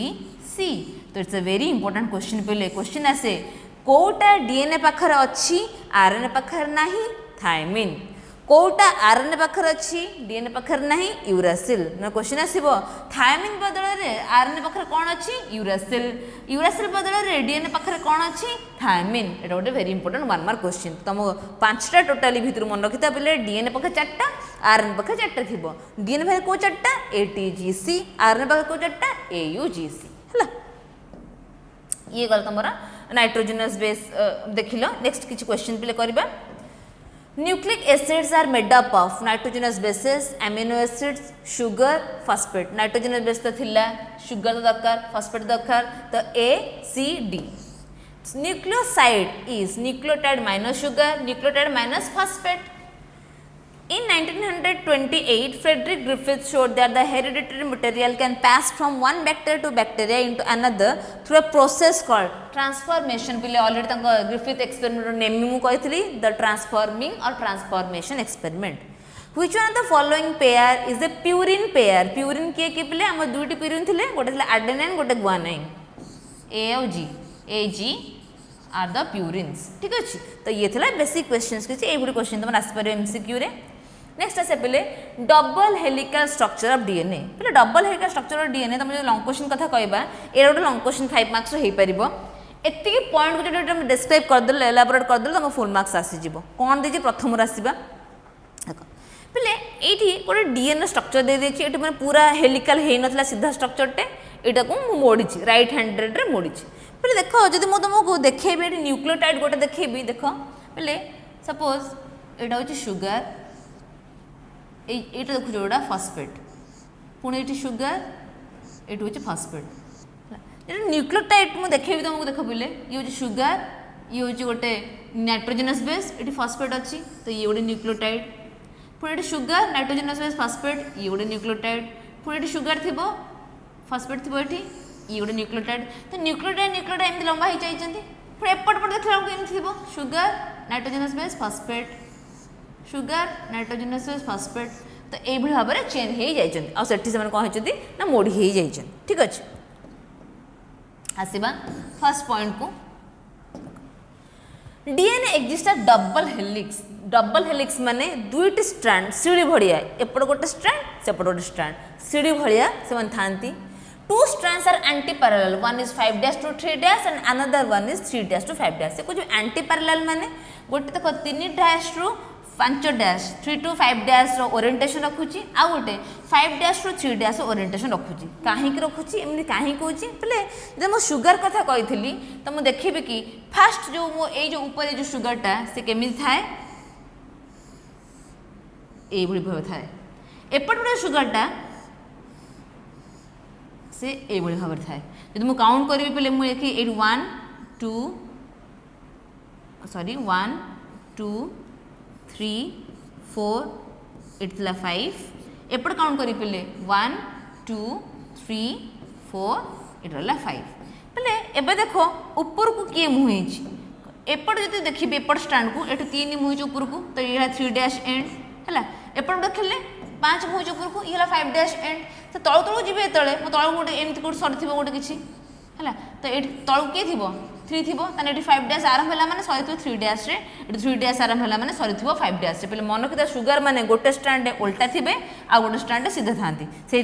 C तो it's a very important question पे क्वेश्चन आसे कोटा डीएनए पाखरे अच्छी आरएनए पाखरे नहीं थायमिन कोटा आरएनए पाखरे अच्छी डीएनए पाखरे नहीं यूरासिल ना क्वेश्चन आसीबो थायमिन बदल रे आरएनए पाखरे कोन अच्छी यूरासिल बदल रे डीएनए पाखरे कोन अच्छी थायमिन एटा गोटे वेरी इंपोर्टेंट 1 मार्क क्वेश्चन तुम 5टा टोटली भितर मन रखिता बेले डीएनए पाखरे 4टा आरएनए पाखरे 4टा थिबो डीएनए पाखरे को 4टा ATGC आरएनए पाखरे को 4टा AUGC हला ये गल तमरा नाइट्रोजनस बेस देखिलो नेक्स्ट किछि क्वेश्चन पे करबा nucleic acids are made up of nitrogenous bases amino acids sugar phosphate nitrogenous base तो थिला शुगर तो दरकार फॉस्फेट दरकार तो A C D nucleoside is nucleotide minus sugar nucleotide minus phosphate In 1928, Frederick Griffith showed that the hereditary material can pass from one bacteria to bacteria into another through a process called transformation. पिले already तंको Griffith experiment name मु कहथली the transforming or transformation experiment. Which one of the following pair is a purine pair? Purine किए पिले हम दुईटी purine थिले गोटे थिले adenine गोटे guanine A और G AG are the purines ठीक अछि तो ये थिला बेसिक क्वेश्चंस के ए गुडी क्वेश्चन तुम आसी परबे एमसीक्यू रे नेक्स्ट आसे पहले double helical structure of DNA पहले double helical structure of DNA तुम जो लॉन्ग क्वेश्चन कथा कहबा ए गोटे लॉन्ग क्वेश्चन 5 मार्क्स हे परिबो एतिकी पॉइंट को जो डिस्क्राइब कर देले एलाबोरेट कर देले तुम फुल मार्क्स आसी जिवो कोन देजी प्रथम रासिबा देखो पहले एठी गोटे डीएनए स्ट्रक्चर दे देछि एठी माने पूरा हेलिकल हे नथला सीधा स्ट्रक्चर टे एटा को मु मोडिछि राइट हैंडेड रे मोडिछि पहले देखो जदि मु तुमको देखेबी एठी न्यूक्लियोटाइड गोटे देखेबी देखो पहले सपोज एटा होछि शुगर एटा देखो जोड़ा फॉस्फेट पुणी ये शुगर ये हूँ फॉस्फेट न्यूक्लियोटाइड मुझे देखेबी तुमको देख बोले ये हूँ शुगर ये हूँ गोटे नाइट्रोजनस बेस ये फॉस्फेट अच्छी तो ये गोटे न्यूक्लियोटाइड पुणी ये शुगर नाइट्रोजनस बेस फॉस्फेट ये गोटे न्यूक्लियोटाइड पुणी ये शुगर थी फॉस्फेट थी ये गोटे न्यूक्लियोटाइड तो न्यूक्लियोटाइड एमती लंबा हो जाइए पुणी एपट पट देखला बेलू थी sugar nitrogenous base phosphate sugar nitrogenous base phosphate तो ये भाव में चेंज हो जाइए आ से कौन होती ना मोड़ी हो जाइए ठीक अच्छे आसवा फर्स्ट पॉइंट को डीएनए एक्जिस्ट डबल हेलिक्स माने दुईटी स्ट्रैंड सीढ़ी भड़िया एपट गोटे स्ट्रैंड सेपट गोटे स्ट्रैंड सीढ़ी भड़िया से था two strands are anti-parallel one is 5' to 3' and another one is 3' to 5' से कुछ anti-parallel माने गोटे देखो 3' to 5' 3 to 5' रो ओरिएंटेशन रखुची आ गोटे 5' to 3' ओरिएंटेशन रखुची काहे की रखुची एमनी काहे कहूची पले जे मो शुगर कथा कहितली त मो देखिबे कि फर्स्ट जो मो ए जो ऊपर जो शुगर टा से केमि थाए ये भाव थाए एपट पटे सुगरटा से ये भाव थाए जब मुझे काउंट करी पे मुझे लिखी 1 2 सॉरी 1 2 3 4 इटला 5 एपट काउंट करी पे 1 2 3 4 इटला 5 पहले एबे देखो ऊपर को किए मुहे एपट जो देखिए एपट स्टैंड को ये 3 मुहे ऊपर को तो ये 3 डैश एंड है एपट देखिले 5 मुहे ऊपर को ये 5 डैश एंड तो तल तल जी ये मो तल गोटे एमती गोटे सरी गोटे किसी है तो ये तल किए थी 3 थी ताने 5 डैश आरंभ है मैंने सरी 3 डैश रे 3 डैश आरंभ है मैंने सरी 5 डैश पे मन रखी सुगर मैंने गोटे स्टैंड उल्टा थे आ गोटे स्टैंड सीधा था से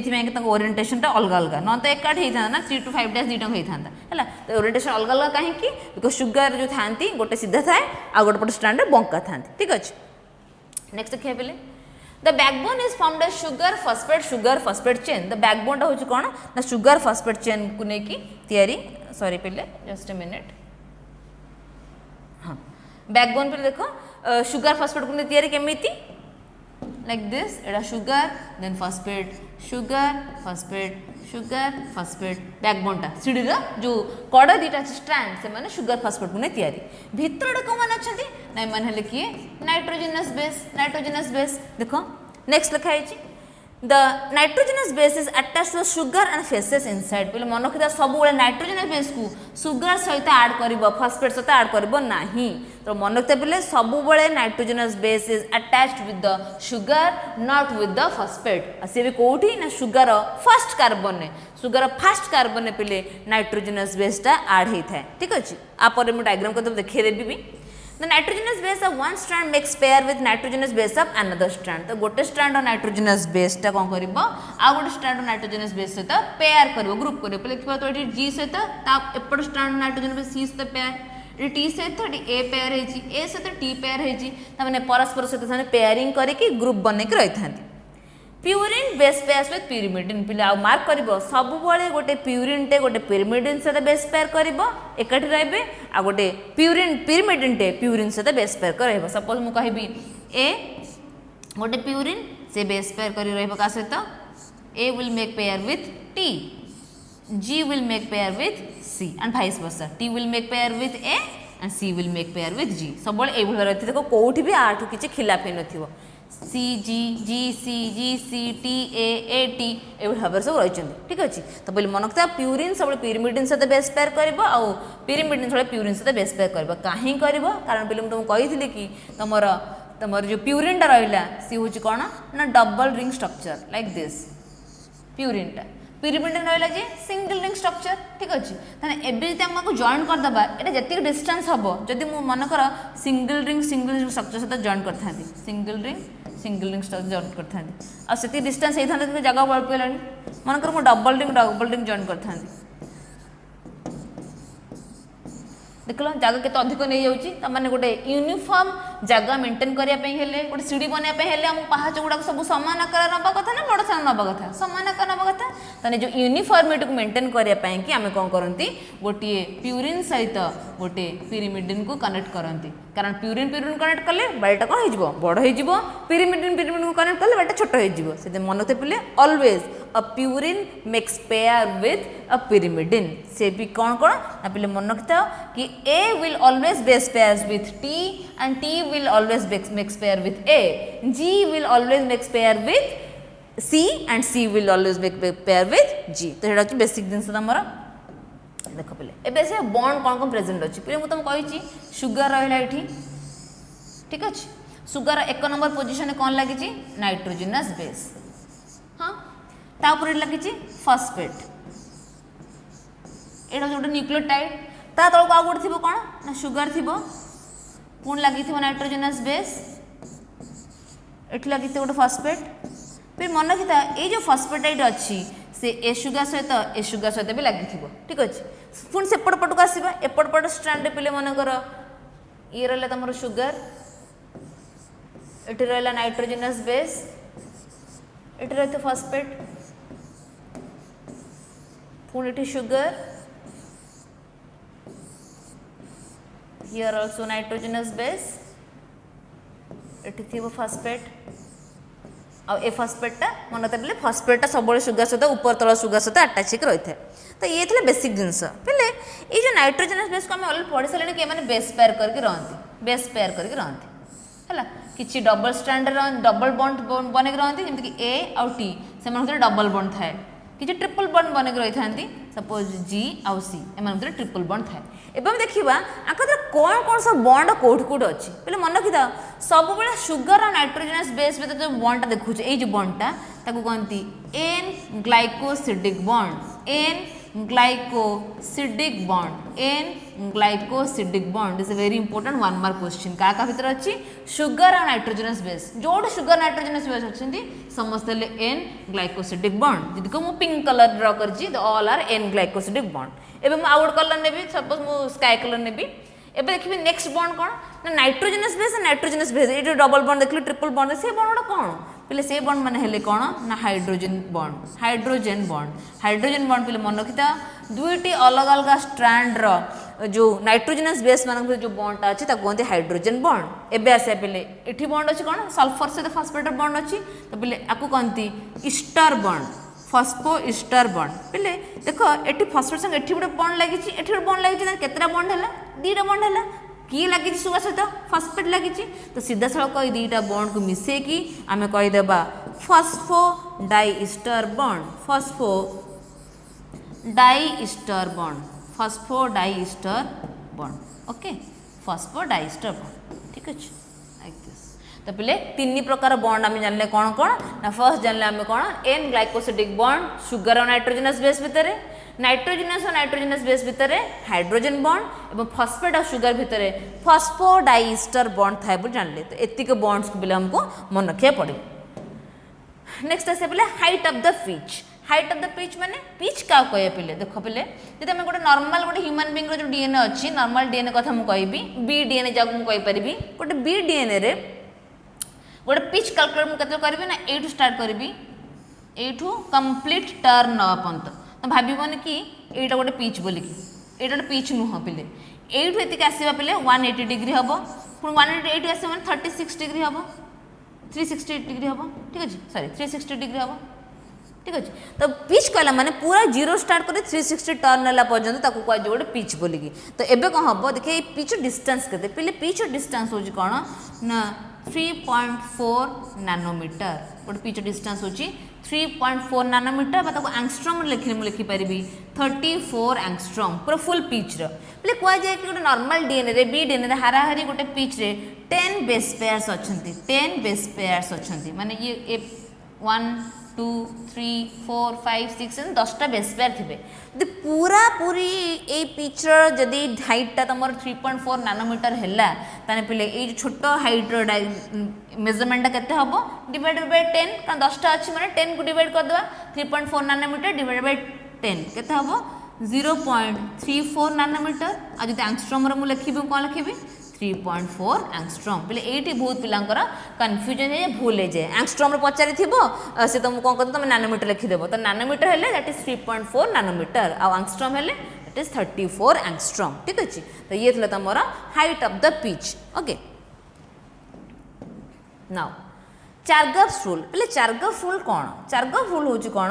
ओरिएंटेशन अलग अलग न तो एकाठी होता ना 3 to 5 डैश दुटा होता है तो ओरिएंटेशन अलग अलग कहीं बिकज सुगर जो था गोटे सीधा थाए आ गोटे पटे स्टैंड बंका था ठीक अच्छे नेक्स्ट देखिए पे the backbone is formed as sugar phosphate chain the backbone हूँ कौन ना सुगर फॉस्फेट चेन को लेकिन तैयारी सॉरी पे जस्ट ए मिनिट हाँ बैकबोन पे देखो सुगर फॉस्फेट को तैयारी केमिति like this Etah sugar then phosphate backbone टा सीढ़ी जो कड़ दीटा स्ट्रैंड से माने सुगर फॉस्फेट को तैयारी भितर कौन मैंने अच्छा ना मैंने किए नाइट्रोजनस बेस देखो नेक्स्ट लिखाई the nitrogenous base is attached to sugar and faces inside पे मन रखी सब नाइट्रोजनस बेस को सुगर सहित ऐड कर फॉस्फेट सहित ऐड कर नहीं तो मन रखते पे सब nitrogenous base is attached with the sugar not with the phosphate सी भी कौटी ना sugar first carbon sugar first carbon पे नाइट्रोजनस बेसटा ऐड होता है ठीक अच्छे आप डायग्राम को देखिए भी The nitrogenous base of one strand makes pair with nitrogenous base of another strand. तो गोटे strand और nitrogenous base टा कौन करिबो आ गोटे strand और nitrogenous base सहित pair करिबो ग्रुप करिबो लिखिबो तो एटी G सहित ता एपट strand nitrogenous base C सहित pair T सहित A pair हेची A सहित T pair हेची ता माने परस्पर सहित साने पेयरिंग करिकि ग्रुप बनै के रहि थांती purine base pairs with pyrimidine पिले आ मार्क करिबो सब बळे गोटे प्यूरिन टे गोटे pyrimidine सहित बेस पेयर करिबो एकाठी रहबे आ गोटे pyrimidine टे प्यूरिन सहित बेस पेयर करबो सपोज मु कहबी ए गोटे प्यूरिन से बेस पेयर करी रहबो का सहित A will make pair with T G will make pair with C and vice versa T will make pair with A and C will make pair with G सब बळे ए भल रहथि देखो कोठी भी आठु किछि खिलाफ हे नथिबो सी जी जी सी जी सी टी ए टी ये भाव सब रही ठीक अच्छे तो पहले मन रखता प्यूरिन सब pyrimidine सहित बेस पेयर कर pyrimidine सब प्यूरिन सहित बेस पेयर कर कहीं कर कारण पहले मुझे कही कि तुम जो प्यूरिन टा रहा सी हूँ कौन ना double ring structure like this purine टा pyrimidine रहा जी सिंगल रिंग स्ट्रक्चर ठीक अच्छे ताने एबे जति हमको जॉइन करदबा एटा जति डिस्टेंस हबो जदि मु मन कर सिंगल रिंग स्ट्रक्चर सहित जॉइन करथा सिंगल रिंग स्ट्रक्चर जॉइन करथा आ सेति डिस्टेंस हे थाने तो जगह बढ़ पेलानी मन कर मु डबल रिंग जॉइन करथा देखल जगह केते अधिक नहीं जाउची त माने गोटे यूनिफॉर्म जगह मेंटेन करिया पे हेले गोटे सीढ़ी बनया पे हेले हम पहाच गुडा सब समान आकार नबा कथा ना बड़ सारा नबा कथा समान आकार नबा कथा तने जो यूनिफॉर्मिटी को मेंटेन करिया पे कि आमे कोन करंती गोटे प्यूरिन सहित गोटे pyrimidine को कनेक्ट करंती कारण प्यूरिन कनेक्ट कले बाईटा कोन हे जिवो बड़ हे जिवो pyrimidine को कनेक्ट कले बाईटा छोट हे जिवो से मन ते पले always a purine makes pair with a pyrimidine से भी कौन ना पहले मन रखता कि A will always base pairs with T and T will always mix pair with A. G will always mix pair with C and C will always make pair with G. तो हेडा कि बेसिक दिन से तमरा देखो पहले एबे से बॉन्ड कौन प्रेजेंट अछि पहले मु तुम कहि छी सुगर रहला एठी ठीक अछि सुगर 1 नंबर पोजीशन कौन लागि छी नाइट्रोजनस बेस हां ता ऊपर लागि छी फॉस्फेट एटा जोटे न्यूक्लियोटाइड ता तळको आ गोटे थिबो कोन ना सुगर थिबो पुण लागि थिबो नाइट्रोजनस बेस एठी लागि गोटे फॉस्फेट फिर मन रखिता ए जो फॉस्फेटाइड अछि से ए सुगर सहित भी लागि थिबो ठीक अछि पुण सेपट पट को आसीबा एपट पट स्ट्रैंड पे मन कर ये रहला तमरो सुगर एठी रहला नाइट्रोजनस बेस एठी रहते फॉस्फेट पुण एठी sugar here also nitrogenous base एठी थिबो phosphate आ ए फॉस्फेटटा मन रखते फॉस्फेटटा सब सुगर सहित ऊपर तल सुगर सहित अटैच होकर रही है। तो ये थे बेसिक जिनस पहले ये जो नाइट्रोजनस बेस को आम अलरेडी पढ़ी सारे कि मैंने बेस पेयर करके रहती बेस पेयर करके रहती है किसी डबल स्टैंड डबल बॉन्ड बनक रहती जमीक ए आउ टी से डबल बॉन्ड थाए किसी ट्रिपल बॉन्ड बनक रही था सपोज जी आउ सी एम ट्रिपल बॉन्ड थाए। एवं देखा आखिर कौन कौन सब बॉन्ड कौट कौट अच्छी पहले मन रखी था सब बड़े सुगर और नाइट्रोजनस बेस भर जो बॉन्डटा देखुचे ये बॉन्डटा कहती N glycosidic bond N glycosidic bond N glycosidic bond is a very important 1 mark question क्या भितर अच्छी सुगर और नाइट्रोजनस बेस जो सुगर नाइट्रोजनस बेस अच्छी समस्त एन ग्लाइकोसिडिक बॉन्ड जी को मुझे पिंक कलर ड्र कर all are N glycosidic bond एवं आउ गोटे कलर नेबी सपोज मु स्काई कलर नेबी एबे देखिए नेक्स्ट बॉन्ड कौन ना नाइट्रोजनस बेस ये जो डबल बॉन्ड देखिए ट्रिपल बॉन्ड से बॉन्ड कौन पहले से बॉन्ड मैंने हेले कौन ना हाइड्रोजन बॉन्ड पहले मन रखी दुईटी अलग अलग स्ट्रैंड जो नाइट्रोजनस बेस मान जो बॉन्डटा अच्छी कहते हाइड्रोजन बॉन्ड एबे आसे पहले ये बॉन्ड अच्छी कौन सल्फर सहित फॉस्फेट बॉन्ड अच्छी तो पहले आपको कहती ester bond phospho ester bond पहले देख ये फॉस्फेट संगे गोटे बॉन्ड लगी गोटे बॉन्ड लगी केतटा बॉन्ड है 2टा बॉन्ड है किए लगी सुगर सहित फॉस्फेट लगी तो सीधा सड़क ये 2टा बॉन्ड को मिसेकी आम कहीदे phosphodiester bond okay phosphodiester bond ठीक अच्छे लाइक दिस। तो पहले 3 प्रकार बॉन्ड आम जानले कौन कौन ना फर्स्ट जानले आम कौन एन ग्लाइकोसिडिक बॉन्ड सुगर और नाइट्रोजनस बेस भितर नाइट्रोजनस और नाइट्रोजनस बेस भितर हाइड्रोजन बॉन्ड और फॉस्फेट और सुगर भितर फॉस्फो डाई ईस्टर बॉन्ड थाए बोली जानले। तो एतिक बॉन्ड्स को पहले हमको मन रखा पड़े। नेक्स्ट आसे पहले हाइट ऑफ द पिच माने पिच क्या कहे पहले देख पहले जब आम गोटे नॉर्मल गोटे ह्यूमन बीइंग जो डीएनए अच्छी नॉर्मल डीएनए कथा मुझे कहबी बी डीएनए जब मुझे कहीपरि गोटे बी डीएनए रे गोटे पिच कैलकुलेट मुझे करी ना यू स्टार्ट करी यू कंप्लीट टर्न पर्यंत तो भावन कि यहाँ गोटे पिच बोलिकी ये गोटे पिच नुह पे यू ये आसवा पे 180 डिग्री हम पुणी 180 आस 36 डिग्री हम 360 डिग्री हम ठीक अच्छे सॉरी 360 डिग्री हम ठीक अच्छे। तो पिच कहला माने पूरा 0 स्टार्ट कर 360 टर्न है पर्यटन कह गोटे पिच बोलिकी। तो एबे कौन हम देखिए पिच डिस्टेंस के पहले पिच डिस्टेंस हूँ कौन ना 3.4 नैनोमीटर गोटे पिच डिस्टेंस हूँ 3.4 नैनोमीटर आंगस्ट्रम लिखिपारि 34 आंगस्ट्रम पूरा फुल पिच रे कहुए कि गोटे नॉर्मल डीएनए रे बी डीएनए हाराहारी गोटे पिच रे 10 बेस पेयर्स अच्छी माने ये 1 2 3 4 5 6 10टा बेस पेयर थे यदि पूरा पूरी ये पिचर जदि हाइटा तुम 3.4 नैनोमीटर है पे ये छोट हाइट्र मेजरमेंटा के हम डिवाइडेड बाय 10 कारण 10टा अच्छी मैंने 10 को डिवाइड करदे 3.4 नैनोमीटर डिवाइडेड बाय 10 के हम 0.34 नैनोमीटर आज आंगस्ट्रम मुझे लिखी कौन लिखी 3.4 आंगस्ट्रम पहले ये बहुत पिलांकर कन्फ्यूजन है भूल जाए आंगस्ट्रम पचारि थी से तुम कौन कहते तुम नैनोमीटर लिखिदेव तो नैनोमीटर है दैट इज 3.4 नैनोमीटर आ आंगस्ट्रम है दैट इज 34 आंगस्ट्रम ठीक अच्छे। तो ये थी तुम height of the pitch okay. Now Chargaff's rule पहले चार्गफ्स रूल कौन चार्गफ्स रूल हूँ कौन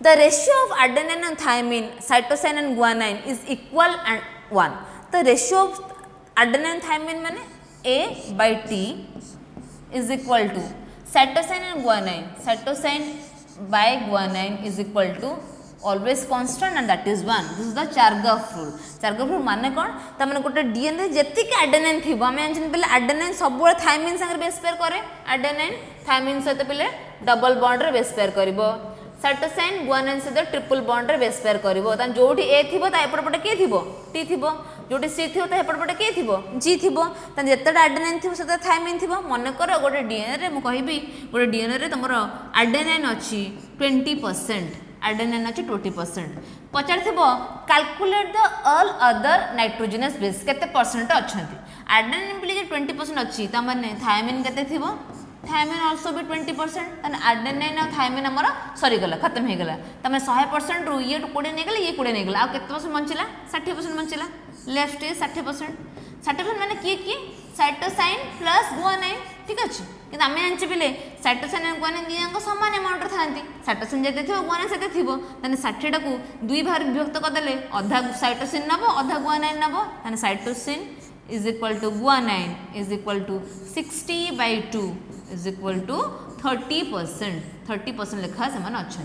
the ratio of adenine and thymine cytosine and guanine is equal and 1। तो रेशियो ऑफ adenine thymine माने A/T is equal to cytosine and guanine is equal to always constant and that is 1। this is the Chargaff rule। Chargaff rule माने कौन तो मैंने गोटे डीएनए जति adenine थी आम जानते पहले adenine सब थाइमिन संगे बेस पेयर करे adenine थाइमिन सहित पहले डबल बॉन्ड रे बेस पेयर करिवो साइटोसाइन गुआनिन सहित ट्रिपल बॉन्ड रे बेस पेयर करिवो ता जोठी ए थिबो ता एपट पटे के थिबो टी थिबो जोठी सी थिबो ता एपट पटे के थिबो जी थिबो ता जतटा एडेनाइन थिबो सेता थाइमिन थिबो मन कर गोटे डीएनए रे मु कहिबी गोटे डीएनए रे तमरो एडेनाइन अछि 20% एडेनाइन अछि 20% पचार थिबो calculate the all other nitrogenous base केते परसेंट अछंती एडेनाइन बिले जे 20% अछि ता माने थाइमिन केते थिबो थाइमिन ऑल्सो भी 20% एडेनाइन और थाइमिन आमर सरीगला खत्म हो गला तमें 100% रु ये 20 नहीं गला ये 20 नहीं गला आ केते परसेंट बंचिला 60% बंचिला लेफ्ट इज 60% माने किए किए साइटोसाइन प्लस गुआनाइन ठीक अच्छे कि आम जाने पे साइटोसिन एंड गुआनिन दुईक सामान अमाउंट था साइटोसिन जिते थी गुआनिन से थो 60 टाक दुई भाग विभक्त करदे अधा साइटोसिन नब अधा गुआनाइन नब cytosine is equal to guanine is equal to 60/2 is equal to 30% लेखा से अच्छा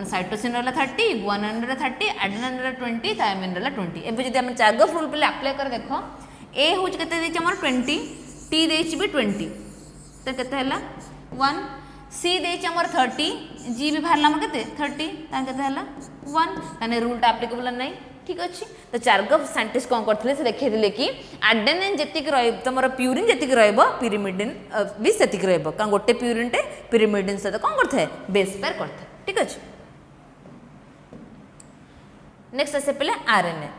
साइटोसिन रहा 30 गुआनाइन 30 एडेनाइन 20 थायमिन रहा 20 एवं जब आम चार्गफ रूल पे अप्लाई कर देख ए हूँ के 20 टी देची भी 20 तो केते 1 सी देची आमर 30 जी भी बाहर आम के 30 केते 1 ताने रूलटा आप्लिकेबल नहीं ठीक अच्छे तो चार्गफ साइंटिस्ट कौन करते से देखते कि आडेनाइन जी तुम प्यूरिन जी पिरिमिडिन भी से कारण गोटे प्यूरिनटे पिरिमिडिन सहित कौन करता है बेस पेयर करता है ठीक अच्छे नेक्स्ट आसे पे आरएनए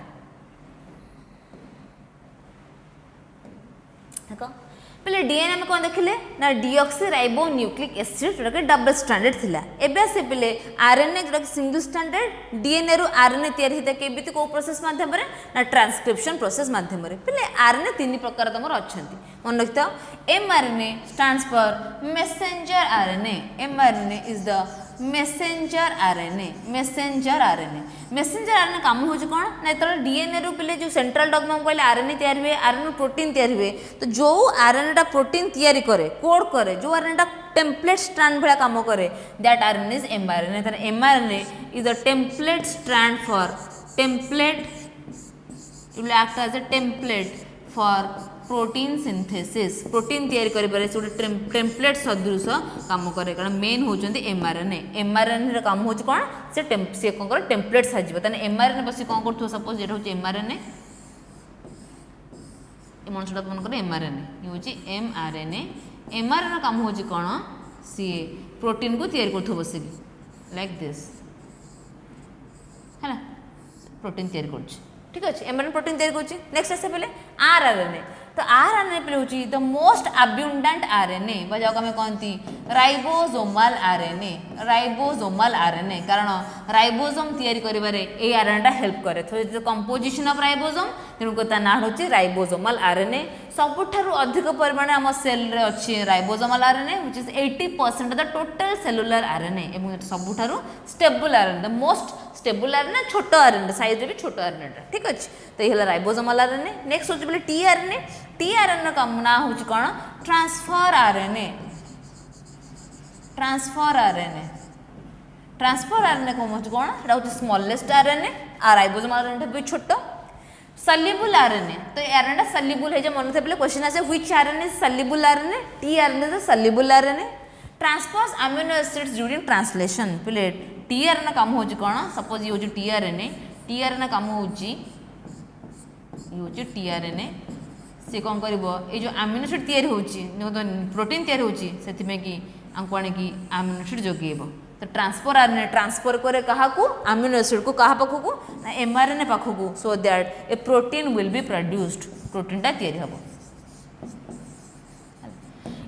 देखो पहले डीएनए में कौन देखिले ना डीऑक्सी राइबो न्यूक्लिक एसिड जोटा कि डबल स्टैंडर्ड थिला एबे आसे पहले आरएनए जोटा कि सिंगल स्टैंडर्ड डीएनए रु आरएनए तयारी होता केबिति को प्रोसेस माध्यम रे ना ट्रांसक्रिप्शन प्रोसेस माध्यम रे पहले आरएनए तीन प्रकार तमर अछंती मन रखता mRNA stands for messenger RNA mRNA is the messenger RNA काम हो कौन ना तो डीएनए रु पहले जो सेंट्रल डॉग्मा कहले आरएनए तैयारी हुए आरएनए प्रोटीन तैयारी हुए तो जो आरएनए टा प्रोटीन तैयारी करे कोड करे जो आरएनए टा टेम्पलेट स्ट्रैंड भाया काम करे दैट आरएनए इज एमआरएनए तो mRNA is the template strand for template it will act as a template for protein synthesis protein तैयारी करिबारे से गोटे टेम्पलेट सदृश काम करे कारण मेन होचंदी एमआरएनए एमआरएनए काम होच कोन से कोन कर टेम्पलेट साजिबो तने एमआरएनए बसी कोन करथो सपोज जेटा होच एमआरएनए ए मनसडा मन करे एमआरएनए ये होची एमआरएनए काम होच कोन सी प्रोटीन को तैयारी करथो बसी लाइक दिस हैला प्रोटीन तैयारी करछ ठीक अच्छे एमआरएनए प्रोटीन तैयारी करछ नेक्स्ट आसे पहले आरआरएनए तो आरआरएनए पे होची द मोस्ट अब्युंडेंट आरएनए बजाओ कमे कोनती राइबोसोमल आरएनए कारण राइबोसोम तैयारी करिबारे ए आरएनए हेल्प करे तो द कंपोजिशन ऑफ राइबोसोम तेणु को नाम होची राइबोसोमल आरएनए सबुठारु अधिक परिमाण आम सेल रे अच्छी ribosomal RNA which is 80% of the total cellular RNA एवं सबुठारु stable RNA the most stable RNA छोट आरएनए साइज रे भी छोट आरएनए ठीक अछि तो ये राइबोसोमल आरएनए नेक्स्ट होची बोले टीआरएनए का ना होची कोन ट्रांसफर आरएनए को होची कोन एटा होची स्मॉलेस्ट आरएनए आ राइबोसोमल आरएनए भी छोट सल्युबल आरएनए तो आरएनए सल्युबल है जे मन थे पहले क्वेश्चन आसे which RNA is soluble RNA tRNA is soluble RNA transpose amino acids during translation पहले टीआरएनए काम होची कोन सपोज ये होची टीआरएनए काम होची ये होची टीआरएनए से कौन कर जो अमीनो एसिड तैयारी होची जो तो प्रोटीन तैयारी होची सेति कि आंको आने की अमीनो एसिड जोगेब तो ट्रांसफर आरएनए ट्रांसफर करे कहा को अमीनो एसिड को कहा पाखु को ना एमआरएनए पाखु को so that A protein will be produced protein टा तैयारी हबो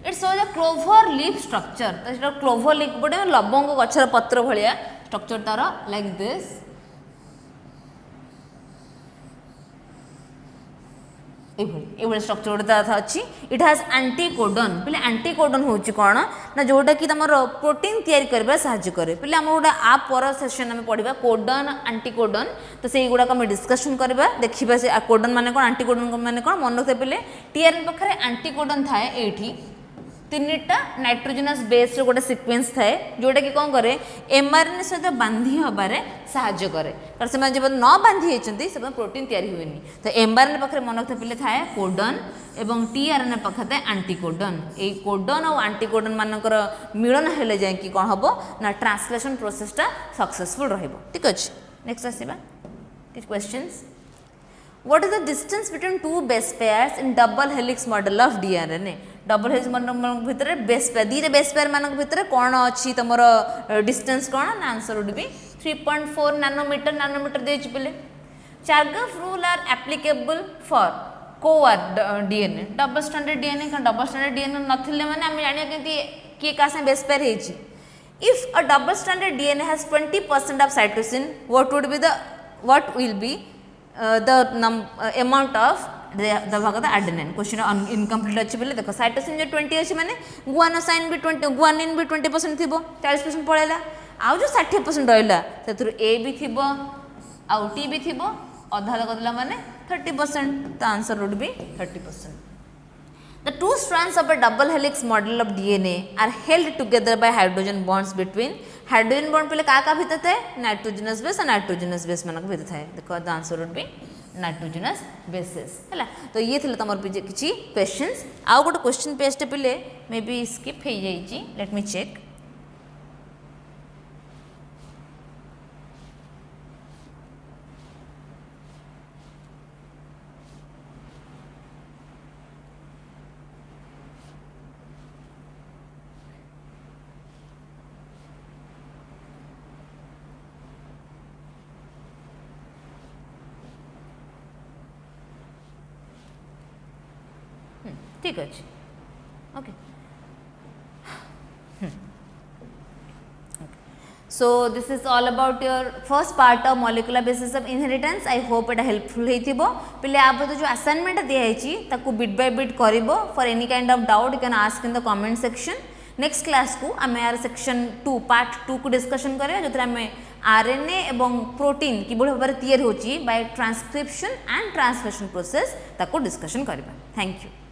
it's so the clover leaf structure तो जेटा क्लोवर लीफ बडे लवंग गछर पत्र भलिया स्ट्रक्चर तार लाइक दिस ये स्ट्रक्चर गोटे अच्छी इट हाज एंटीकोडन पहले एंटीकोडन होची कौन ना जोटा कि तुम प्रोटीन तैयारी करबा साहाय्य करे पहले आम गोटे आप पर सेशन में पढ़ा कोडन एंटीकोडन तो से गुड़ाक आम डिस्कसन करबा देखिबा से कोडन माने कौन एंटीकोडन माने कौन मन रखते पहले टीआरएनए पाखरे एंटीकोडन थाए एठी तीनटा नाइट्रोजनस बेस रो गोटे सिक्वेन्स थाए जोटा कि कौन करे एमआरएनए सहित बांधी हबारे साहाय्य करे कारण से जब न बांधी होती से प्रोटीन तैयारी हुएनी तो एमआरएनए पाखे मन रखते पे थाए कोडन एवं टीआरएनए पाखे थाए एंटीकोडन ये कोडन और एंटीकोडन मानकर मिलन हेले जाए कौन हम ना ट्रांसलेशन प्रोसेसटा सक्सेसफुल रहिबो ठीक अच्छे नेक्स्ट आसवा questions What is the distance between two base pairs in double helix model of DRNA? Double helix मान भितर बेस पेयर दीटा बेस पेयर मान भितर कौन अच्छी तुम डिस्टेंस कौन ना आंसर वुड बी 3.4 नानोमीटर देछि पले Chargaff rule are applicable for कोआर डीएनए डबल स्टैंडर्ड डीएनए का डबल स्टैंडर्ड डीएनए नथिले माने हम जानिया केति के का से बेस पेयर हेछि if a double stranded DNA has 20% of cytosine what will be the amount of दवा कथा adenine क्वेश्चन इनकम्प्लीट अच्छी बोले देख साइटोसिन 20 अच्छी माने गुआनोसाइन भी 20 गुआनिन भी 20% थी 40% पड़ेगा आउ जो 60% रहा से ए भी थी आउ टी भी थी अधा करदेला माने 30%. The answer would be 30%. The two strands of a double helix model of DNA are held together by hydrogen bonds between hydrogen bond पहले का भीतर थे नाइट्रोजनस बेस और नाइट्रोजनस बेस मन भीतर थे देखो the answer would be nitrogenous bases है तो ये थे तुम किसी क्वेश्चंस आउ गोटे क्वेश्चन पेज पे मे बी स्किप हो जाइए लेट मी चेक ठीक अच्छे okay so this is all about your first part of molecular basis of inheritance I hope एटा हेल्पफुल होइथिबो पिले आप जो असाइनमेंट दिखाई ताकू बिट बाय बिट करिवो for any kind of doubt you can ask in the comment section next class को आम यार सेक्शन 2 पार्ट 2 को डिस्कशन करें जो आम आरएनए एवं प्रोटीन कि भाव में तैयारी होची by transcription and translation process ताको डिस्कशन करबा थैंक यू.